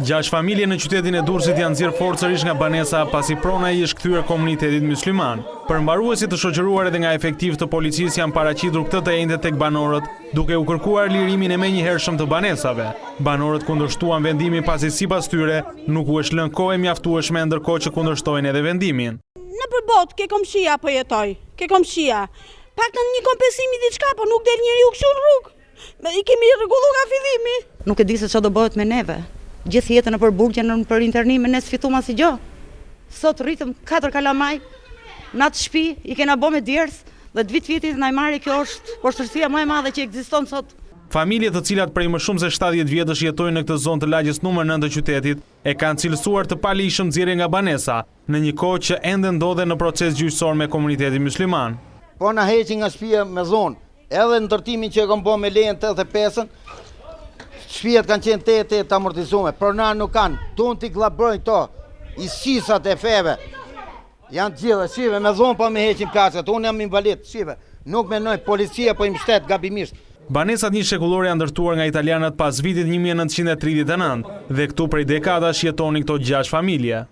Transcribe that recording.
Gjashtë familje në qytetin e Durrësit janë nxjerrë forcërisht nga banesa pasi prona i është kthyer komunitetit mysliman. Përmbaruesit të shoqëruar edhe nga efektiv të policisë janë paraqitur këtë të njëjtën tek banorët, duke u kërkuar lirimin e menjëhershëm të banesave. Banorët kundërshtuan vendimin pasi sipas tyre nuk u është lënë kohë e mjaftueshme, ndërkohë që kundërshtojnë edhe vendimin. Në përbot, ke komshia po jetoj, ke komshia. Pak në një kompensimi diçka, po nuk del njeriu kështu në rrugë. I kemi rregullu nga fillimi. Nuk e di se çfarë do bëhet me neve. Gjithë jetën në përburgje për internim ne sfitum asnjë gjë. Sot rritëm 4 kalamaj, në atë shtëpi i kena bë me djers, dhe të vitit na i marri, kjo është poshtërsia më e madhe që ekziston sot. Familjet të cilat prej më shumë se 70 vjetësh jetojnë në këtë zonë të lagjës numër 9 të qytetit e kanë cilësuar të palishëm nxjerrje nga banesa, në një kohë që ende ndodhen në proces gjyqësor me komunitetin mysliman. Po na heqin nga shtëpia me zonë, edhe ndërtimin që e kanë bërë me lejen 85-ën, shtëpiat kanë qenë të amortizuar, pronar nuk kanë, tonë t'i glabrojnë to, i sisat e feve, janë gjithë, shive, me zonë po me heqin kaskat, unë jam invalid, shive, nuk menoj, policia po i mbështet gabimisht. Banesat një shekullore janë ndërtuar nga italianët pas vitit 1939 dhe këtu prej dekadash jetonin këto 6 familje.